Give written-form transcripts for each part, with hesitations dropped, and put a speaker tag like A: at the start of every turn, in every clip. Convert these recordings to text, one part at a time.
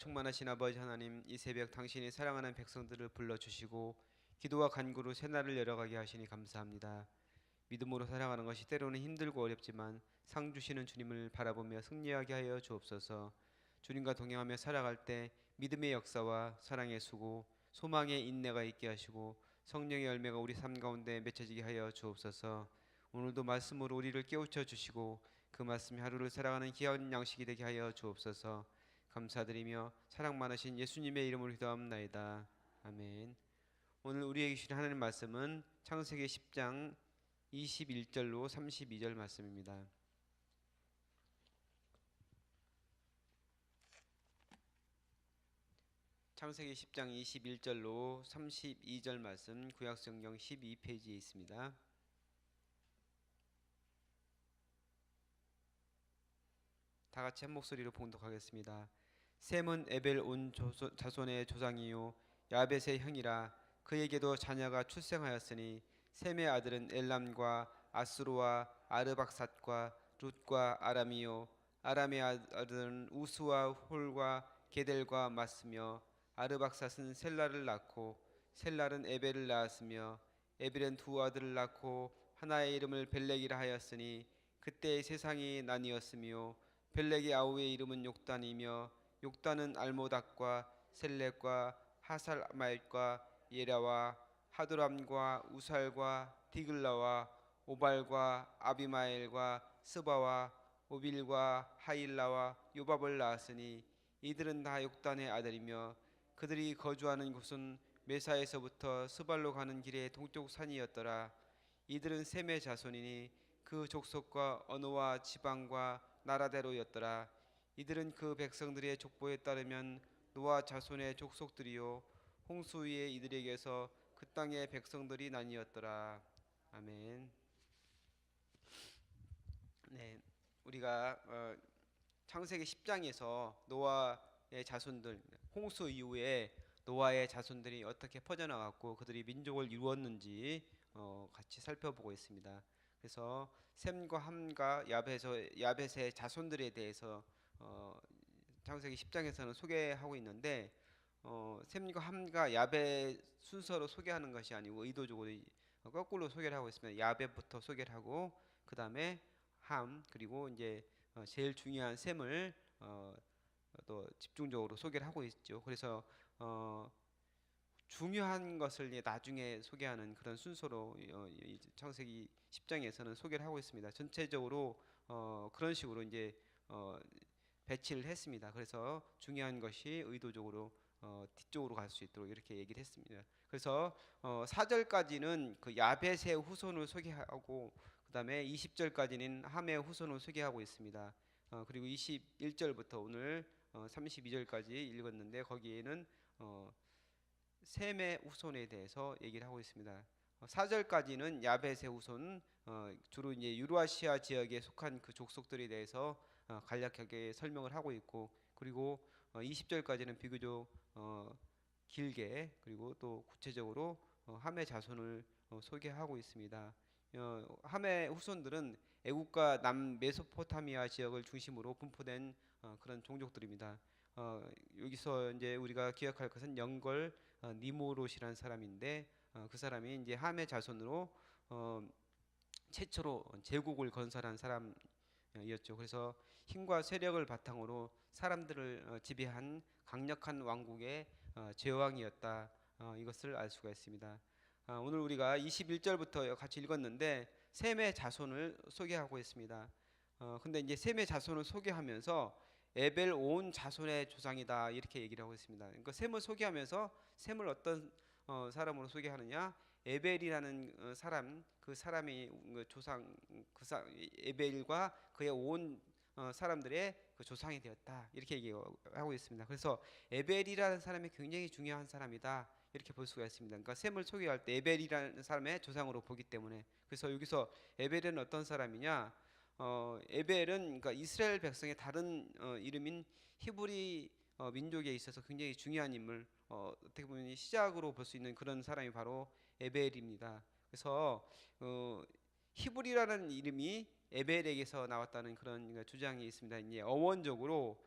A: 충만하신 아버지 하나님, 이 새벽 당신이 사랑하는 백성들을 불러주시고 기도와 간구로 새날을 열어가게 하시니 감사합니다. 믿음으로 살아가는 것이 때로는 힘들고 어렵지만 상 주시는 주님을 바라보며 승리하게 하여 주옵소서. 주님과 동행하며 살아갈 때 믿음의 역사와 사랑의 수고, 소망의 인내가 있게 하시고 성령의 열매가 우리 삶 가운데 맺혀지게 하여 주옵소서. 오늘도 말씀으로 우리를 깨우쳐 주시고 그 말씀이 하루를 살아가는 귀한 양식이 되게 하여 주옵소서. 감사드리며 사랑 많으신 예수님의 이름으로 기도합나이다. 아멘. 오늘 우리에게 주신 하나님 말씀은 창세기 10장 21절로 32절 말씀입니다. 창세기 10장 21절로 32절 말씀 구약성경 12페이지에 있습니다. 다 같이 한 목소리로 봉독하겠습니다. 셈은 에벨 온 자손의 조상이요 야벳의 형이라. 그에게도 자녀가 출생하였으니 셈의 아들은 엘람과 아스루와 아르박삿과 룻과 아람이요 아람의 아들은 우스와 홀과 게델과 맞으며 아르박삿은 셀라를 낳고 셀랄은 에벨을 낳았으며 에벨은 두 아들을 낳고 하나의 이름을 벨렉이라 하였으니 그때 세상이 나뉘었으며 벨렉의 아우의 이름은 욕단이며 욕단은 알모닥과 셀렉과 하살마샜과 예라와 하도람과 우살과 디글라와 오발과 아비마엘과 스바와 오빌과 하일라와 요밥을 낳았으니 이들은 다 욕단의 아들이며 그들이 거주하는 곳은 메사에서부터 스발로 가는 길의 동쪽 산이었더라. 이들은 셈의 자손이니 그 족속과 언어와 지방과 나라대로였더라. 이들은 그 백성들의 족보에 따르면 노아 자손의 족속들이요 홍수 위에 이들에게서 그 땅의 백성들이 나뉘었더라. 아멘. 네, 우리가 창세기 10장에서 노아의 자손들, 홍수 이후에 노아의 자손들이 어떻게 퍼져나갔고 그들이 민족을 이루었는지 같이 살펴보고 있습니다. 그래서 셈과 함과 야벳의 자손들에 대해서 창세기 10장에서는 소개하고 있는데 셈과 함과 야벳 순서로 소개하는 것이 아니고 의도적으로 거꾸로 소개를 하고 있습니다. 야벳부터 소개를 하고 그 다음에 함 그리고 이제 제일 중요한 셈을 또 집중적으로 소개를 하고 있죠. 그래서 중요한 것을 나중에 소개하는 그런 순서로 창세기 10장에서는 소개를 하고 있습니다. 전체적으로 그런 식으로 이제 배치를 했습니다. 그래서 중요한 것이 의도적으로 뒤쪽으로 갈 수 있도록 이렇게 얘기를 했습니다. 그래서 4절까지는 그 야벳의 후손을 소개하고 그 다음에 20절까지는 함의 후손을 소개하고 있습니다. 그리고 21절부터 오늘 32절까지 읽었는데 거기에는 셈의 후손에 대해서 얘기를 하고 있습니다. 4절까지는 야벳의 후손, 주로 이제 유라시아 지역에 속한 그 족속들에 대해서 간략하게 설명을 하고 있고, 그리고 20절까지는 비교적 길게 그리고 또 구체적으로 함의 자손을 소개하고 있습니다. 함의 후손들은 애국과 남 메소포타미아 지역을 중심으로 분포된 그런 종족들입니다. 여기서 이제 우리가 기억할 것은 영걸 니모롯이라는 사람인데 그 사람이 이제 함의 자손으로 최초로 제국을 건설한 사람이었죠. 그래서 힘과 세력을 바탕으로 사람들을 지배한 강력한 왕국의 제왕이었다. 이것을 알 수가 있습니다. 오늘 우리가 21절부터 같이 읽었는데 셈의 자손을 소개하고 있습니다. 근데 이제 셈의 자손을 소개하면서 에벨 온 자손의 조상이다 이렇게 얘기를 하고 있습니다. 그러니까 셈을 소개하면서 셈을 어떤 사람으로 소개하느냐? 에벨이라는 사람, 그 사람이 조상, 에벨과 그의 온 사람들의 그 조상이 되었다 이렇게 얘기하고 있습니다. 그래서 에벨이라는 사람이 굉장히 중요한 사람이다 이렇게 볼 수가 있습니다. 그러니까 셈을 소개할 때 에벨이라는 사람의 조상으로 보기 때문에 그래서 여기서 에벨은 어떤 사람이냐? 에벨은 그러니까 이스라엘 백성의 다른 이름인 히브리 민족에 있어서 굉장히 중요한 인물, 어떻게 보면 시작으로 볼 수 있는 그런 사람이 바로 에벨입니다. 그래서 히브리라는 이름이 에벨에게서 나왔다는 그런 주장이 있습니다. 이제 어원적으로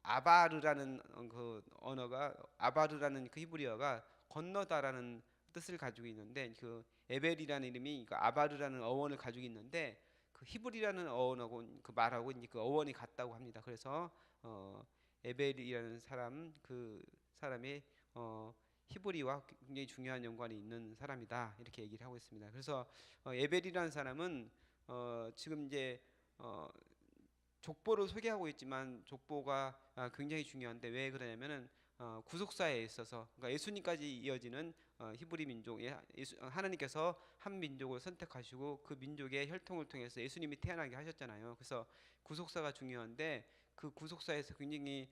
A: 아바르라는 그 언어가 아바르라는 그 히브리어가 건너다라는 뜻을 가지고 있는데 그 에벨이라는 이름이 그 아바르라는 어원을 가지고 있는데 그 히브리라는 어원하고 그 말하고 이제 그 어원이 같다고 합니다. 그래서 에벨이라는 사람 그 사람이 히브리와 굉장히 중요한 연관이 있는 사람이다 이렇게 얘기를 하고 있습니다. 그래서 에벨이라는 사람은 지금 이제 어, 족보를 소개하고 있지만 족보가 굉장히 중요한데 왜 그러냐면은 구속사에 있어서 그러니까 예수님까지 이어지는 히브리 민족의 하나님께서 한 민족을 선택하시고 그 민족의 혈통을 통해서 예수님이 태어나게 하셨잖아요. 그래서 구속사가 중요한데 그 구속사에서 굉장히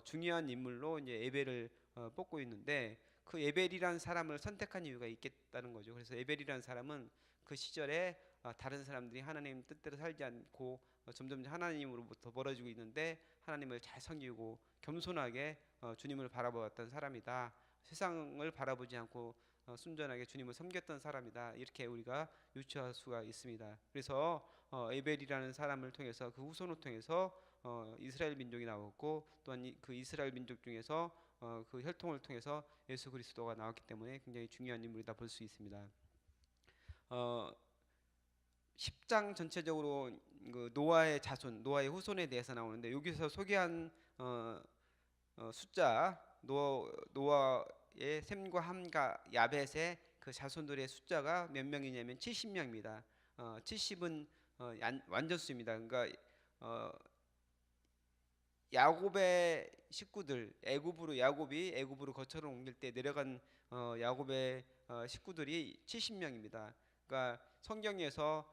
A: 중요한 인물로 이제 에벨을 뽑고 있는데 그 에벨이라는 사람을 선택한 이유가 있겠다는 거죠. 그래서 에벨이라는 사람은 그 시절에 다른 사람들이 하나님 뜻대로 살지 않고 점점 하나님으로부터 멀어지고 있는데 하나님을 잘 섬기고 겸손하게 주님을 바라보았던 사람이다. 세상을 바라보지 않고 순전하게 주님을 섬겼던 사람이다. 이렇게 우리가 유추할 수가 있습니다. 그래서 에벨이라는 사람을 통해서 그 후손을 통해서 이스라엘 민족이 나왔고 또한 그 이스라엘 민족 중에서 그 혈통을 통해서 예수 그리스도가 나왔기 때문에 굉장히 중요한 인물이다 볼 수 있습니다. 어, 10장 전체적으로 그 노아의 자손, 노아의 후손에 대해서 나오는데 여기서 소개한 숫자 노아의 셈과 함과 야벳의 그 자손들의 숫자가 몇 명이냐면 70명입니다. 70은 완전수입니다. 그러니까 어, 야곱의 식구들 야곱이 애굽으로 거처를 옮길 때 내려간 야곱의 식구들이 70명입니다. 그러니까 성경에서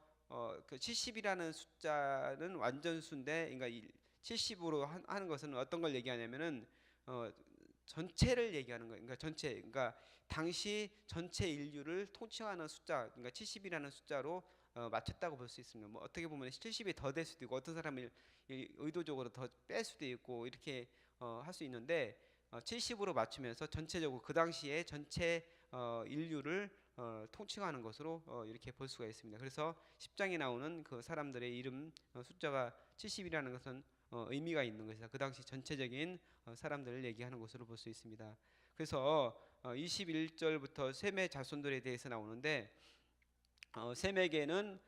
A: 그 70이라는 숫자는 완전수인데, 그러니까 70으로 하는 것은 어떤 걸 얘기하냐면은 어, 전체를 얘기하는 거예요. 그러니까 전체, 그러니까 당시 전체 인류를 통칭하는 숫자, 그러니까 70이라는 숫자로 맞췄다고 볼 수 있습니다. 뭐 어떻게 보면 70이 더 될 수도 있고 어떤 사람은 의도적으로 더 뺄 수도 있고 이렇게 할 수 있는데 70으로 맞추면서 전체적으로 그 당시에 전체 인류를 통칭하는 것으로 이렇게 볼 수가 있습니다. 그래서 10장에 나오는 그 사람들의 이름 숫자가 70이라는 것은 의미가 있는 것이다. 그 당시 전체적인 사람들을 얘기하는 것으로 볼 수 있습니다. 그래서 21절부터 셈의 자손들에 대해서 나오는데 셈에게는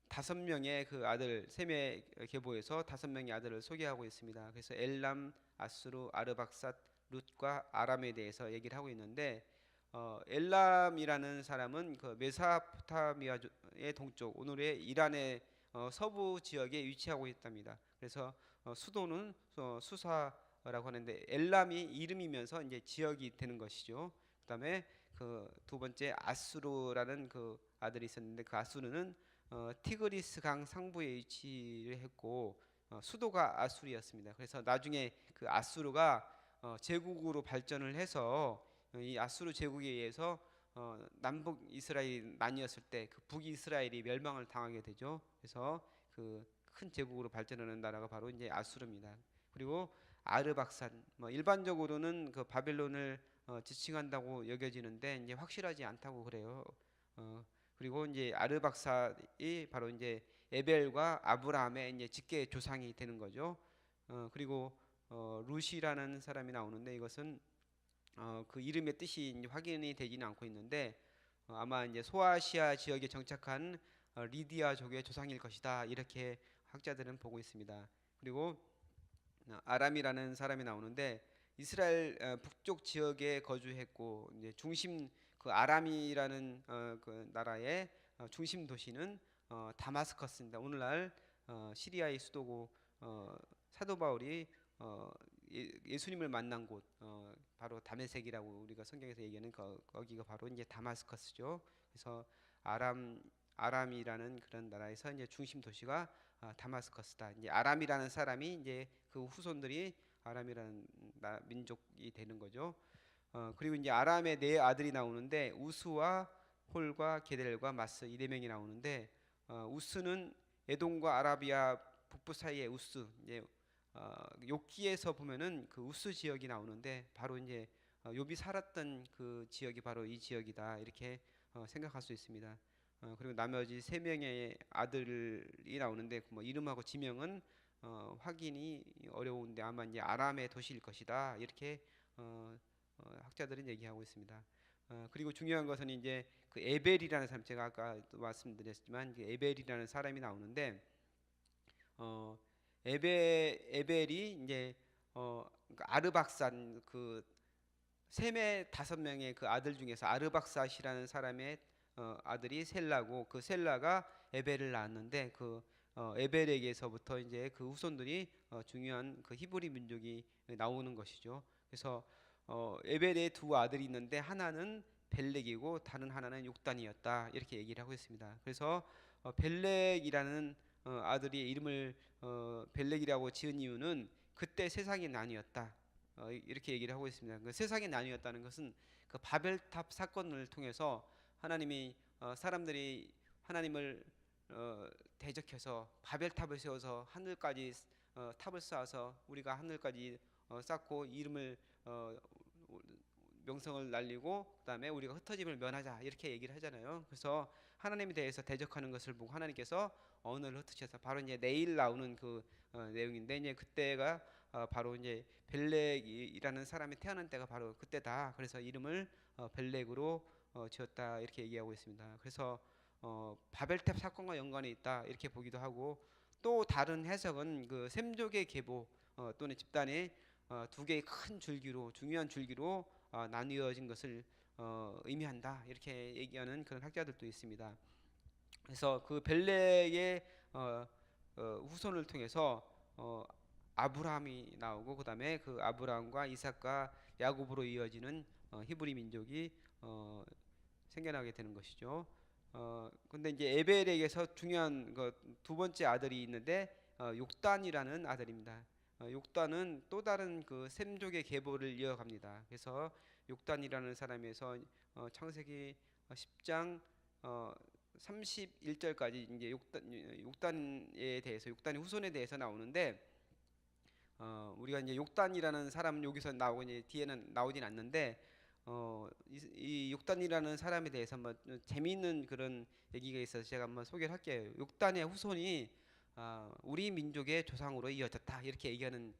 A: 5명의 그 아들, 셈의 계보에서 5명의 아들을 소개하고 있습니다. 그래서 엘람, 아수르, 아르박삿, 룻과 아람에 대해서 얘기를 하고 있는데 엘람이라는 사람은 그 메소포타미아의 동쪽, 오늘의 이란의 서부 지역에 위치하고 있답니다. 그래서 수도는 수사라고 하는데 엘람이 이름이면서 이제 지역이 되는 것이죠. 그다음에 그 두 번째 아수르라는 그 아들이 있었는데 그 아수르는 티그리스 강 상부에 위치를 했고 수도가 아수르였습니다. 그래서 나중에 그 아수르가 제국으로 발전을 해서 이 아수르 제국에 의해서 남북 이스라엘이 나뉘었을 때 그 북이스라엘이 멸망을 당하게 되죠. 그래서 그 큰 제국으로 발전하는 나라가 바로 이제 아수르입니다. 그리고 아르박산, 뭐 일반적으로는 그 바벨론을 지칭한다고 여겨지는데 이제 확실하지 않다고 그래요. 그리고 이제 아르박사이 바로 이제 에벨과 아브라함의 이제 직계 조상이 되는 거죠. 그리고 루시라는 사람이 나오는데 이것은 그 이름의 뜻이 이제 확인이 되지는 않고 있는데 아마 이제 소아시아 지역에 정착한 리디아족의 조상일 것이다 이렇게 학자들은 보고 있습니다. 그리고 아람이라는 사람이 나오는데 이스라엘 북쪽 지역에 거주했고 이제 중심 그 아람이라는 그 나라의 중심 도시는 다마스커스입니다. 오늘날 시리아의 수도고 사도 바울이 예수님을 만난 곳 바로 다메섹이라고 우리가 성경에서 얘기하는 거기가 바로 이제 다마스커스죠. 그래서 아람이라는 그런 나라에서 이제 중심 도시가 다마스커스다. 이제 아람이라는 사람이 이제 그 후손들이 아람이라는 민족이 되는 거죠. 그리고 이제 아람의 네 아들이 나오는데 우스와 홀과 게델과 마스 이 네 명이 나오는데 우스는 에돔과 아라비아 북부 사이의 우스 이제 욥기에서 보면은 그 우스 지역이 나오는데 바로 이제 욥이 살았던 그 지역이 바로 이 지역이다 이렇게 생각할 수 있습니다. 그리고 나머지 세 명의 아들이 나오는데 뭐 이름하고 지명은 확인이 어려운데 아마 이제 아람의 도시일 것이다 이렇게 학자들은 얘기하고 있습니다. 그리고 중요한 것은 이제 그 에벨이라는 사람 제가 아까 또 말씀드렸지만 에벨이라는 사람이 나오는데 어, 에벨이 이제 그러니까 아르박산 그 셈의 5명의 그 아들 중에서 아르박삿이라는 사람의 아들이 셀라고 그 셀라가 에벨을 낳았는데 그 에벨에게서부터 이제 그 후손들이 중요한 그 히브리 민족이 나오는 것이죠. 그래서 에벨의 두 아들이 있는데 하나는 벨렉이고 다른 하나는 욕단이었다 이렇게 얘기를 하고 있습니다. 그래서 벨렉이라는 아들의 이름을 벨렉이라고 지은 이유는 그때 세상이 나뉘었다. 이렇게 얘기를 하고 있습니다. 그 세상이 나뉘었다는 것은 그 바벨탑 사건을 통해서 하나님이 사람들이 하나님을 대적해서 바벨탑을 세워서 하늘까지 탑을 쌓아서 우리가 하늘까지 쌓고 이름을 명성을 날리고 그다음에 우리가 흩어짐을 면하자 이렇게 얘기를 하잖아요. 그래서 하나님에 대해서 대적하는 것을 보고 하나님께서 언어를 흩으셔서 바로 이제 내일 나오는 그 내용인데 이제 그때가 바로 이제 벨렉이라는 사람이 태어난 때가 바로 그때다. 그래서 이름을 벨렉으로 지었다 이렇게 얘기하고 있습니다. 그래서 바벨탑 사건과 연관이 있다 이렇게 보기도 하고 또 다른 해석은 그 셈족의 계보 또는 집단의 두 개의 큰 줄기로 중요한 줄기로 나뉘어진 것을 의미한다 이렇게 얘기하는 그런 학자들도 있습니다. 그래서 그 벨렉의 후손을 통해서 아브라함이 나오고 그다음에 그 아브라함과 이삭과 야곱으로 이어지는 히브리 민족이 생겨나게 되는 것이죠. 근데 이제 에벨에게서 중요한 두 번째 아들이 있는데 욕단이라는 아들입니다. 욕단은 또 다른 그 셈족의 계보를 이어갑니다. 그래서 욕단이라는 사람에서 창세기 10장 31절까지 이제 욕단에 대해서 욕단의 후손에 대해서 나오는데 우리가 이제 욕단이라는 사람은 여기서 나오고 이제 뒤에는 나오진 않는데 이 욕단이라는 사람에 대해서 한번 재미있는 그런 얘기가 있어서 제가 한번 소개를 할게요. 욕단의 후손이 우리 민족의 조상으로 이어졌다 이렇게 얘기하는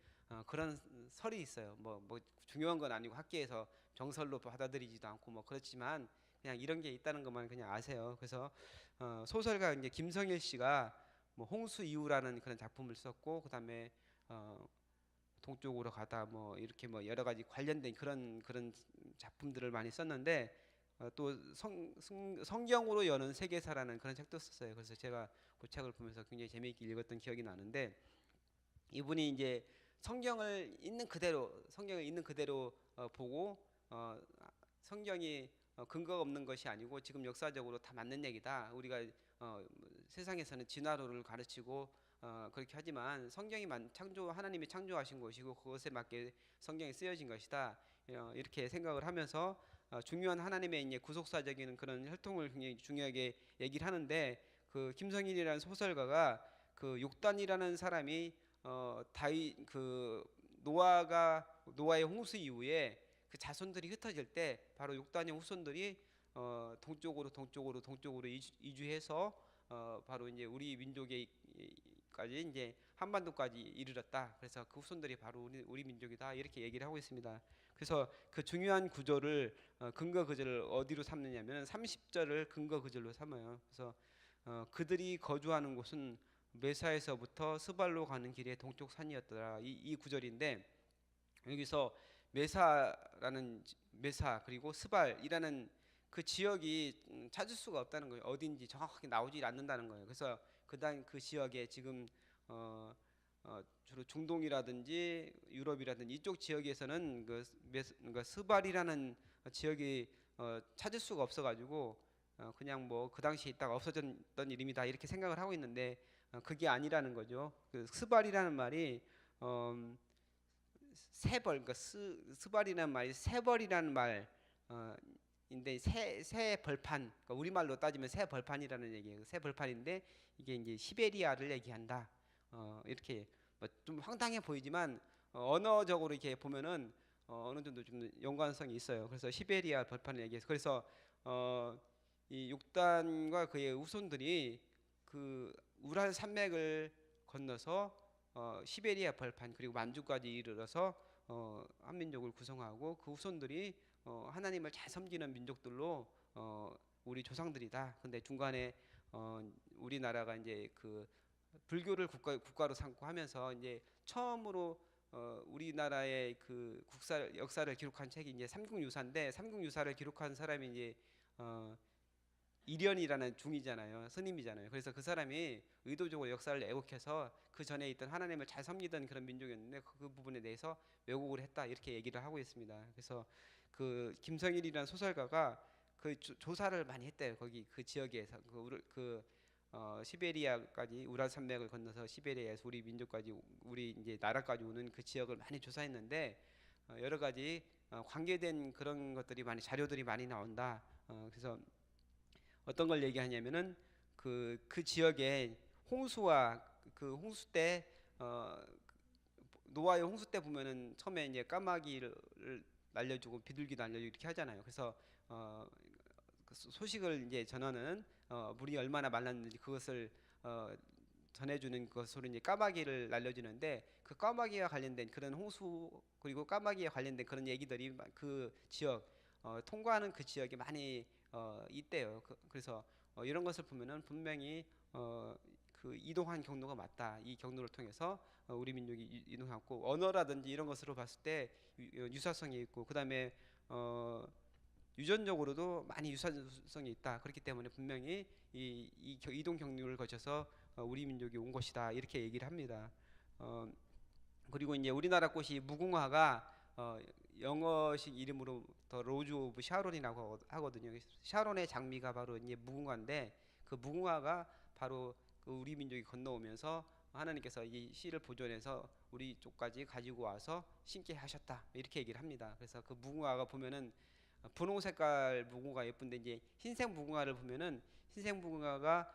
A: 그런 설이 있어요. 뭐 중요한 건 아니고 학계에서 정설로 받아들이지도 않고 뭐 그렇지만 그냥 이런 게 있다는 것만 그냥 아세요. 그래서 소설가 이제 김성일 씨가 뭐 홍수 이후라는 그런 작품을 썼고 그다음에 동쪽으로 가다 뭐 이렇게 뭐 여러 가지 관련된 그런 작품들을 많이 썼는데 또 성경으로 여는 세계사라는 그런 책도 썼어요. 그래서 제가 그 책을 보면서 굉장히 재미있게 읽었던 기억이 나는데 이분이 이제 성경을 있는 그대로 보고 성경이 근거가 없는 것이 아니고 지금 역사적으로 다 맞는 얘기다. 우리가 세상에서는 진화론을 가르치고 그렇게 하지만 성경이 하나님이 창조하신 것이고 그것에 맞게 성경이 쓰여진 것이다. 이렇게 생각을 하면서 중요한 하나님의 이제 구속사적인 그런 혈통을 굉장히 중요하게 얘기를 하는데 그 김성일이라는 소설가가 그 욕단이라는 사람이 다윗 그 노아의 홍수 이후에 그 자손들이 흩어질 때 바로 욕단의 후손들이 동쪽으로 이주해서 바로 이제 우리 민족에까지 이제 한반도까지 이르렀다. 그래서 그 후손들이 바로 우리 민족이다 이렇게 얘기를 하고 있습니다. 그래서 그 중요한 구조를 근거 구절을 어디로 삼느냐면 30절을 근거 구절로 삼아요. 그래서 그들이 거주하는 곳은 메사에서부터 스발로 가는 길의 동쪽 산이었더라. 이 구절인데 여기서 메사 그리고 스발이라는 그 지역이 찾을 수가 없다는 거예요. 어딘지 정확하게 나오지 않는다는 거예요. 그래서 그 지역에 지금 주로 중동이라든지 유럽이라든지 이쪽 지역에서는 그 스발이라는 지역이 찾을 수가 없어가지고 그냥 뭐 그 당시에 있다가 없어졌던 이름이다 이렇게 생각을 하고 있는데 그게 아니라는 거죠. 그 스발이라는 말이 세벌, 그러니까 스발이라는 말이 세벌이라는 말인데 새 벌판, 그러니까 우리말로 따지면 새 벌판이라는 얘기예요. 새 벌판인데 이게 이제 시베리아를 얘기한다. 이렇게 뭐좀 황당해 보이지만 언어적으로 이렇게 보면은 어느 정도 좀 연관성이 있어요. 그래서 시베리아 벌판을 얘기해서 그래서 이 육단과 그의 후손들이 그 우랄 산맥을 건너서 시베리아 벌판 그리고 만주까지 이르러서 한민족을 구성하고 그 후손들이 하나님을 잘 섬기는 민족들로 우리 조상들이다. 근데 중간에 우리나라가 이제 그 불교를 국가로 삼고 하면서 이제 처음으로 우리나라의 그 역사를 기록한 책이 이제 삼국유사인데 삼국유사를 기록한 사람이 이제 어, 이련이라는 중이잖아요. 스님이잖아요. 그래서 그 사람이 의도적으로 역사를 왜곡해서 그 전에 있던 하나님을 잘 섬기던 그런 민족이었는데 그 부분에 대해서 왜곡을 했다 이렇게 얘기를 하고 있습니다. 그래서 그 김성일이라는 소설가가 그 조사를 많이 했대요. 거기 그 지역에서 시베리아까지 우랄 산맥을 건너서 시베리아에서 우리 민족까지 우리 이제 나라까지 오는 그 지역을 많이 조사했는데 여러 가지 관계된 그런 것들이 많이 자료들이 많이 나온다. 그래서 어떤 걸 얘기하냐면은 그 지역에 홍수와 그 홍수 때 노아의 홍수 때 보면은 처음에 이제 까마귀를 날려주고 비둘기 날려주고 이렇게 하잖아요. 그래서 그 소식을 이제 전하는 물이 얼마나 말랐는지 그것을 전해주는 것으로 이제 까마귀를 날려주는데 그 까마귀와 관련된 그런 홍수 그리고 까마귀와 관련된 그런 얘기들이 그 지역 통과하는 그 지역에 많이 있대요. 그래서 이런 것을 보면은 분명히 그 이동한 경로가 맞다. 이 경로를 통해서 우리 민족이 이동했고 언어라든지 이런 것으로 봤을 때 유사성이 있고 그다음에 유전적으로도 많이 유사성이 있다. 그렇기 때문에 분명히 이 이동 경로를 거쳐서 우리 민족이 온 것이다. 이렇게 얘기를 합니다. 어, 그리고 이제 우리나라 꽃이 무궁화가 영어식 이름으로 더 로즈 오브 샤론이라고 하거든요. 샤론의 장미가 바로 이제 무궁화인데 그 무궁화가 바로 그 우리 민족이 건너오면서 하나님께서 이 씨를 보존해서 우리 쪽까지 가지고 와서 심게 하셨다 이렇게 얘기를 합니다. 그래서 그 무궁화가 보면은 분홍 색깔 무궁화 예쁜데 이제 흰색 무궁화를 보면은 흰색 무궁화가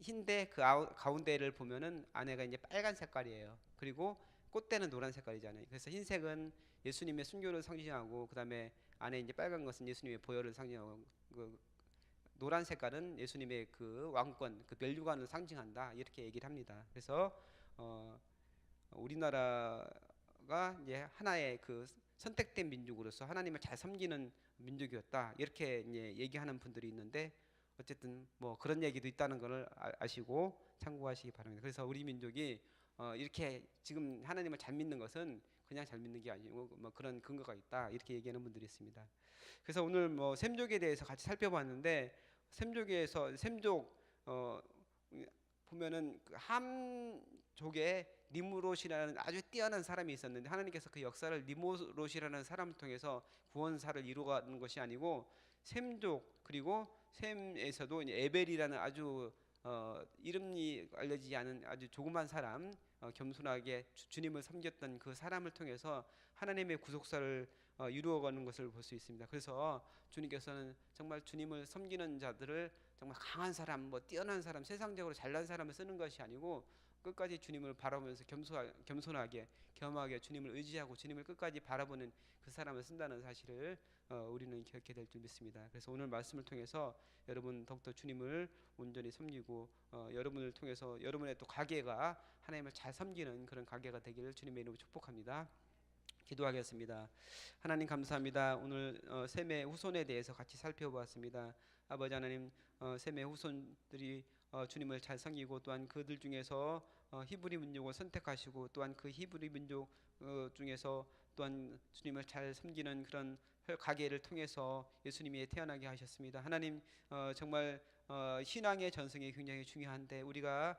A: 흰데 그 가운데를 보면은 안에가 이제 빨간 색깔이에요. 그리고 꽃대는 노란 색깔이잖아요. 그래서 흰색은 예수님의 순교를 상징하고 그다음에 안에 이제 빨간 것은 예수님의 보혈을 상징하고 그 노란 색깔은 예수님의 그 왕권, 그 멸류관을 상징한다 이렇게 얘기를 합니다. 그래서 어, 우리나라가 이제 하나의 그 선택된 민족으로서 하나님을 잘 섬기는 민족이었다 이렇게 이제 얘기하는 분들이 있는데 어쨌든 뭐 그런 얘기도 있다는 것을 아시고 참고하시기 바랍니다. 그래서 우리 민족이 이렇게 지금 하나님을 잘 믿는 것은 그냥 잘 믿는 게 아니고 뭐 그런 근거가 있다 이렇게 얘기하는 분들이 있습니다. 그래서 오늘 뭐 셈족에 대해서 같이 살펴봤는데 셈족에서 셈족 보면은 그 함족에 니무롯이라는 아주 뛰어난 사람이 있었는데 하나님께서 그 역사를 니무롯이라는 사람을 통해서 구원사를 이루어가는 것이 아니고 셈족 그리고 셈에서도 이제 에벨이라는 아주 이름이 알려지지 않은 아주 조그만 사람 겸손하게 주님을 섬겼던 그 사람을 통해서 하나님의 구속사를 이루어가는 것을 볼 수 있습니다. 그래서 주님께서는 정말 주님을 섬기는 자들을 정말 강한 사람, 뭐 뛰어난 사람, 세상적으로 잘난 사람을 쓰는 것이 아니고 끝까지 주님을 바라보면서 겸손하게 겸하게 주님을 의지하고 주님을 끝까지 바라보는 그 사람을 쓴다는 사실을 우리는 기억해야 될 줄 믿습니다. 그래서 오늘 말씀을 통해서 여러분 더욱더 주님을 온전히 섬기고 여러분을 통해서 여러분의 또 가게가 하나님을 잘 섬기는 그런 가게가 되기를 주님의 이름으로 축복합니다. 기도하겠습니다. 하나님 감사합니다. 오늘 셈의 후손에 대해서 같이 살펴보았습니다. 아버지 하나님, 셈의 후손들이 주님을 잘 섬기고 또한 그들 중에서 히브리 민족을 선택하시고 또한 그 히브리 민족 중에서 또한 주님을 잘 섬기는 그런 가계를 통해서 예수님이 태어나게 하셨습니다. 하나님 정말 신앙의 전승이 굉장히 중요한데 우리가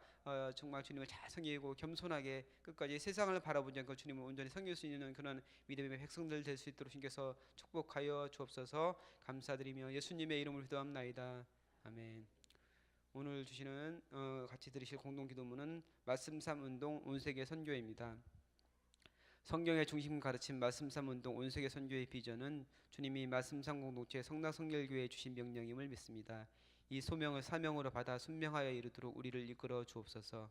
A: 정말 주님을 잘 섬기고 겸손하게 끝까지 세상을 바라보지 않고 주님을 온전히 섬길 수 있는 그런 믿음의 백성들 될 수 있도록 주님께서 축복하여 주옵소서. 감사드리며 예수님의 이름으로 기도합나이다. 아멘. 오늘 주시는 같이 들으실 공동기도문은 말씀삼 운동 온세계 선교회입니다. 성경의 중심 가르침 말씀삼 운동 온세계 선교의 비전은 주님이 말씀삼 공동체 성락성결교회에 주신 명령임을 믿습니다. 이 소명을 사명으로 받아 순명하여 이루도록 우리를 이끌어 주옵소서.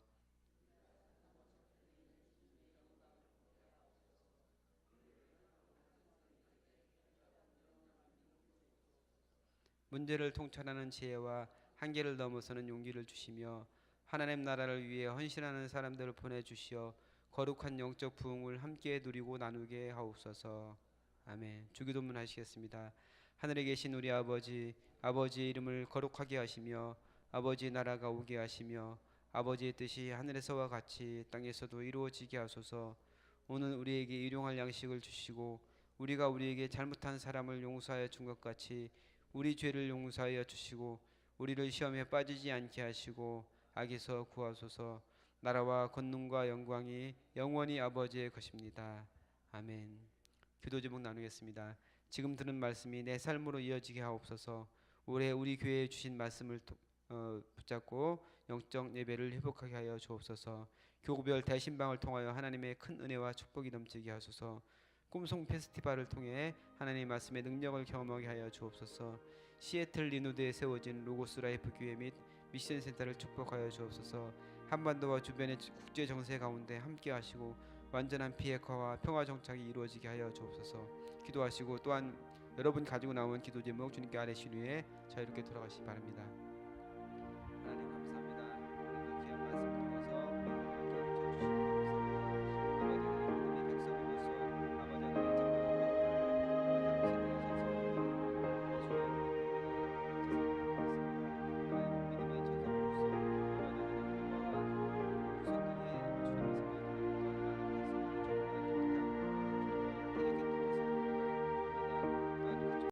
A: 문제를 통찰하는 지혜와 한계를 넘어서는 용기를 주시며 하나님 나라를 위해 헌신하는 사람들을 보내주시어 거룩한 영적 부흥을 함께 누리고 나누게 하옵소서. 아멘. 주기도문 하시겠습니다. 하늘에 계신 우리 아버지, 아버지의 이름을 거룩하게 하시며 아버지의 나라가 오게 하시며 아버지의 뜻이 하늘에서와 같이 땅에서도 이루어지게 하소서. 오늘 우리에게 일용할 양식을 주시고 우리가 우리에게 잘못한 사람을 용서하여 준 것 같이 우리 죄를 용서하여 주시고 우리를 시험에 빠지지 않게 하시고 악에서 구하소서. 나라와 권능과 영광이 영원히 아버지의 것입니다. 아멘. 기도 제목 나누겠습니다. 지금 들은 말씀이 내 삶으로 이어지게 하옵소서. 올해 우리 교회에 주신 말씀을 붙잡고 영적 예배를 회복하게 하여 주옵소서. 교구별 대신방을 통하여 하나님의 큰 은혜와 축복이 넘치게 하소서. 꿈송 페스티벌을 통해 하나님의 말씀의 능력을 경험하게 하여 주옵소서. 시애틀 리누드에 세워진 로고스 라이프 교회 및 미션 센터를 축복하여 주옵소서. 한반도와 주변의 국제 정세 가운데 함께 하시고 완전한 비핵화와 평화 정착이 이루어지게 하여 주옵소서. 기도하시고 또한 여러분 가지고 나온 기도 제목 주님께 아뢰신 후에 자유롭게 돌아가시기 바랍니다.